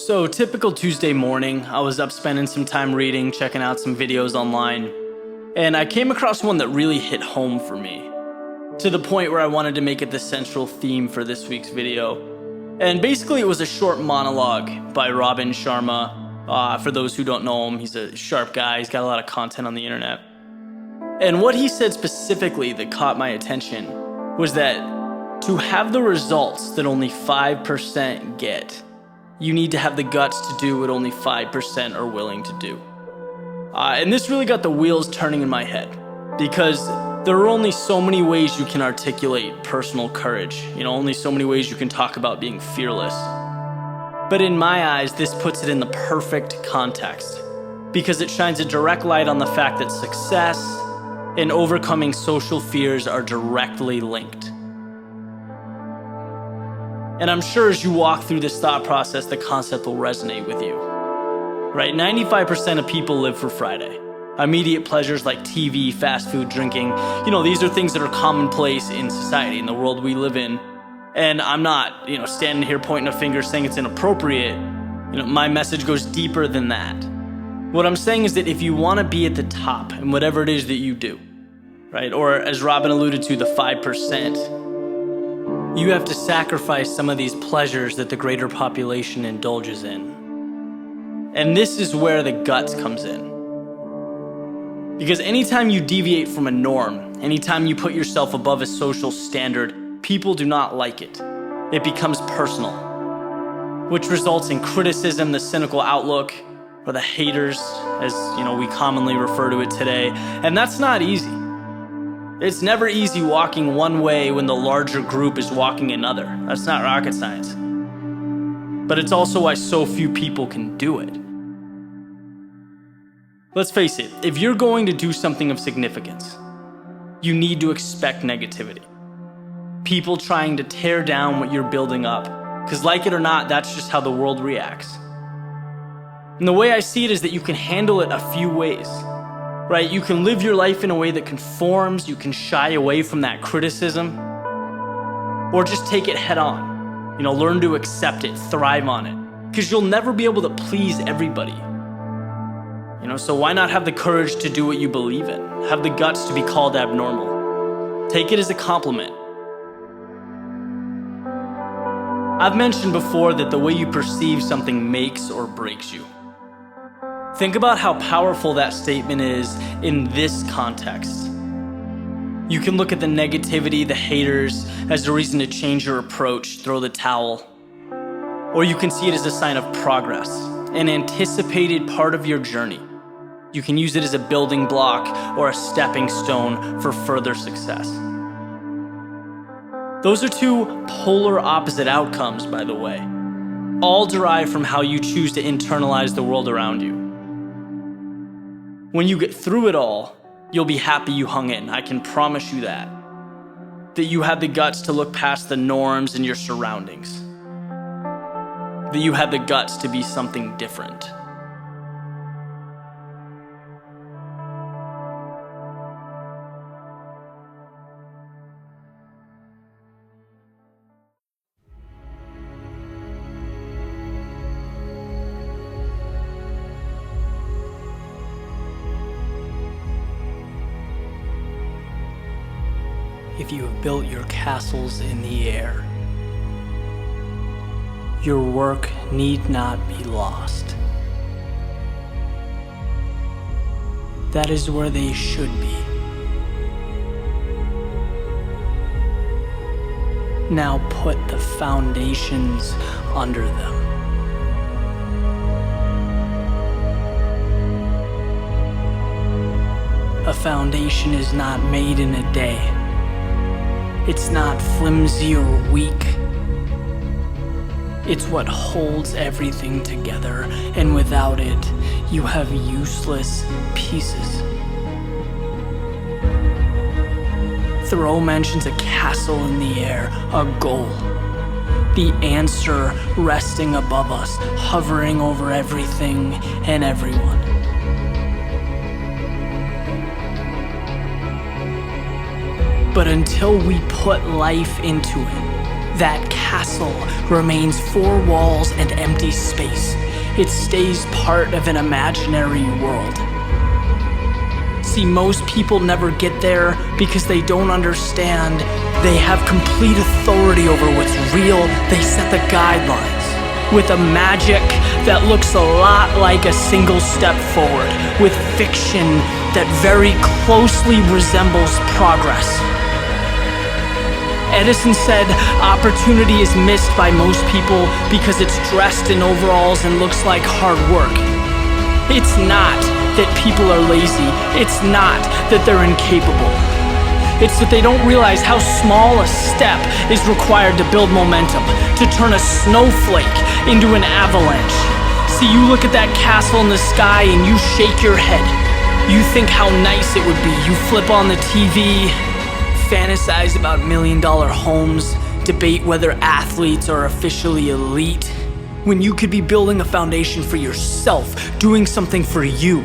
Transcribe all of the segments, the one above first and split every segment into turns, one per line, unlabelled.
So, typical Tuesday morning, I was up spending some time reading, checking out some videos online, and I came across one that really hit home for me, to the point where I wanted to make it the central theme for this week's video. And basically it was a short monologue by Robin Sharma. For those who don't know him, he's a sharp guy, he's got a lot of content on the internet. And what he said specifically that caught my attention was that to have the results that only 5% get, you need to have the guts to do what only 5% are willing to do. And this really got the wheels turning in my head, because there are only so many ways you can articulate personal courage. Only so many ways you can talk about being fearless. But in my eyes, this puts it in the perfect context, because it shines a direct light on the fact that success and overcoming social fears are directly linked. And I'm sure as you walk through this thought process, the concept will resonate with you. Right? 95% of people live for Friday. Immediate pleasures like TV, fast food, drinking, these are things that are commonplace in society, in the world we live in. And I'm not, standing here pointing a finger saying it's inappropriate. My message goes deeper than that. What I'm saying is that if you want to be at the top in whatever it is that you do, right? Or as Robin alluded to, the 5%, you have to sacrifice some of these pleasures that the greater population indulges in. And this is where the guts comes in. Because anytime you deviate from a norm, anytime you put yourself above a social standard, people do not like it. It becomes personal, which results in criticism, the cynical outlook, or the haters, as we commonly refer to it today. And that's not easy. It's never easy walking one way when the larger group is walking another. That's not rocket science. But it's also why so few people can do it. Let's face it, if you're going to do something of significance, you need to expect negativity. People trying to tear down what you're building up, because like it or not, that's just how the world reacts. And the way I see it is that you can handle it a few ways. Right? You can live your life in a way that conforms, you can shy away from that criticism, or just take it head on. Learn to accept it, thrive on it, because you'll never be able to please everybody. So why not have the courage to do what you believe in? Have the guts to be called abnormal. Take it as a compliment. I've mentioned before that the way you perceive something makes or breaks you. Think about how powerful that statement is in this context. You can look at the negativity, the haters, as a reason to change your approach, throw the towel. Or you can see it as a sign of progress, an anticipated part of your journey. You can use it as a building block or a stepping stone for further success. Those are two polar opposite outcomes, by the way, all derived from how you choose to internalize the world around you. When you get through it all, you'll be happy you hung in. I can promise you that. That you have the guts to look past the norms and your surroundings. That you have the guts to be something different. If you have built your castles in the air, your work need not be lost. That is where they should be. Now put the foundations under them. A foundation is not made in a day. It's not flimsy or weak. It's what holds everything together, and without it, you have useless pieces. Thoreau mentions a castle in the air, a goal. The answer resting above us, hovering over everything and everyone. But until we put life into it, that castle remains 4 walls and empty space. It stays part of an imaginary world. See, most people never get there because they don't understand they have complete authority over what's real. They set the guidelines with a magic that looks a lot like a single step forward, with fiction that very closely resembles progress. Edison said opportunity is missed by most people because it's dressed in overalls and looks like hard work. It's not that people are lazy. It's not that they're incapable. It's that they don't realize how small a step is required to build momentum, to turn a snowflake into an avalanche. See, you look at that castle in the sky and you shake your head. You think how nice it would be. You flip on the TV, fantasize about $1 million homes, debate whether athletes are officially elite, when you could be building a foundation for yourself, doing something for you.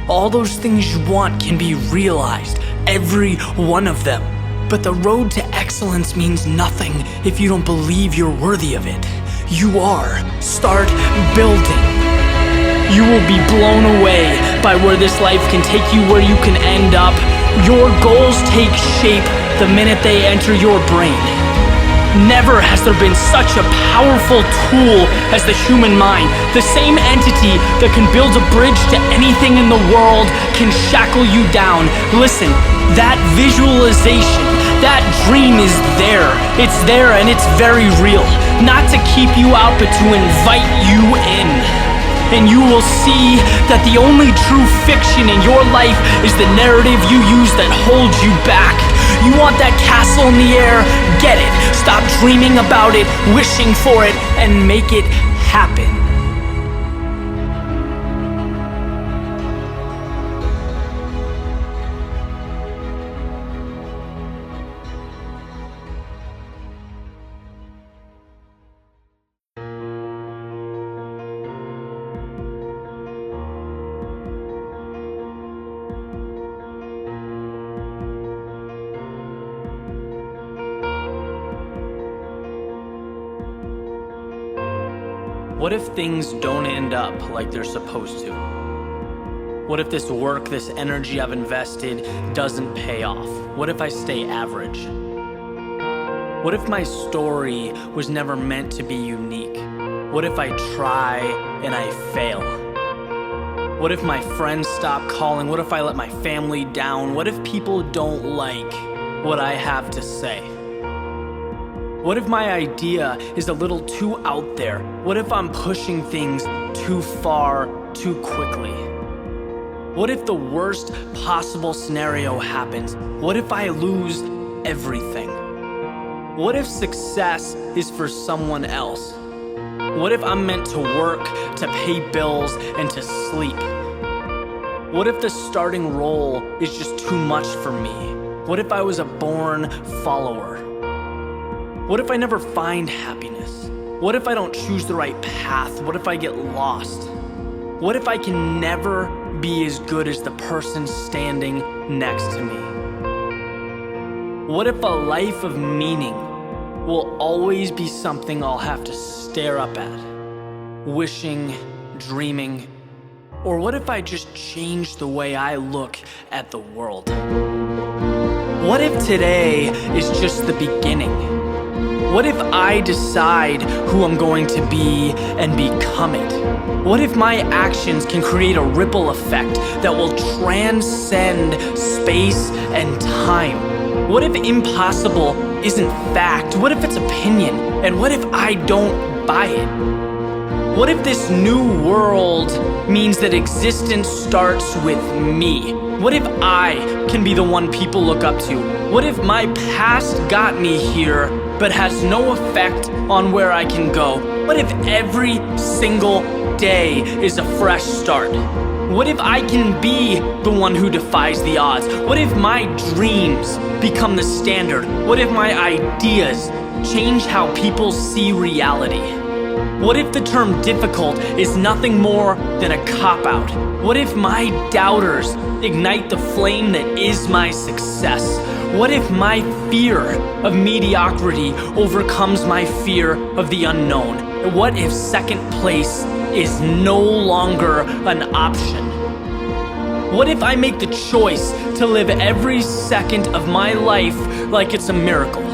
All those things you want can be realized, every one of them. But the road to excellence means nothing if you don't believe you're worthy of it. You are. Start building. You will be blown away by where this life can take you, where you can end up. Your goals take shape the minute they enter your brain. Never has there been such a powerful tool as the human mind. The same entity that can build a bridge to anything in the world can shackle you down. Listen, that visualization, that dream is there. It's there and it's very real. Not to keep you out, but to invite you in. And you will see that the only true fiction in your life is the narrative you use that holds you back. You want that castle in the air? Get it. Stop dreaming about it, wishing for it, and make it happen. What if things don't end up like they're supposed to? What if this work, this energy I've invested doesn't pay off? What if I stay average? What if my story was never meant to be unique? What if I try and I fail? What if my friends stop calling? What if I let my family down? What if people don't like what I have to say? What if my idea is a little too out there? What if I'm pushing things too far, too quickly? What if the worst possible scenario happens? What if I lose everything? What if success is for someone else? What if I'm meant to work, to pay bills, and to sleep? What if the starting role is just too much for me? What if I was a born follower? What if I never find happiness? What if I don't choose the right path? What if I get lost? What if I can never be as good as the person standing next to me? What if a life of meaning will always be something I'll have to stare up at, wishing, dreaming? Or what if I just change the way I look at the world? What if today is just the beginning? What if I decide who I'm going to be and become it? What if my actions can create a ripple effect that will transcend space and time? What if impossible isn't fact? What if it's opinion? And what if I don't buy it? What if this new world means that existence starts with me? What if I can be the one people look up to? What if my past got me here but has no effect on where I can go? What if every single day is a fresh start? What if I can be the one who defies the odds? What if my dreams become the standard? What if my ideas change how people see reality? What if the term difficult is nothing more than a cop-out? What if my doubters ignite the flame that is my success? What if my fear of mediocrity overcomes my fear of the unknown? What if second place is no longer an option? What if I make the choice to live every second of my life like it's a miracle?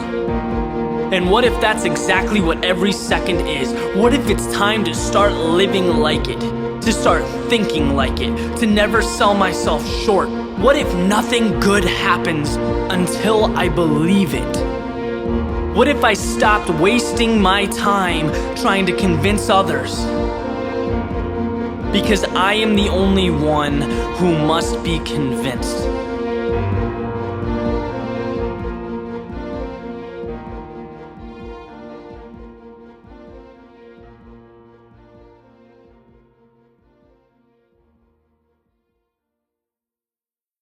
And what if that's exactly what every second is? What if it's time to start living like it? To start thinking like it? To never sell myself short? What if nothing good happens until I believe it? What if I stopped wasting my time trying to convince others? Because I am the only one who must be convinced.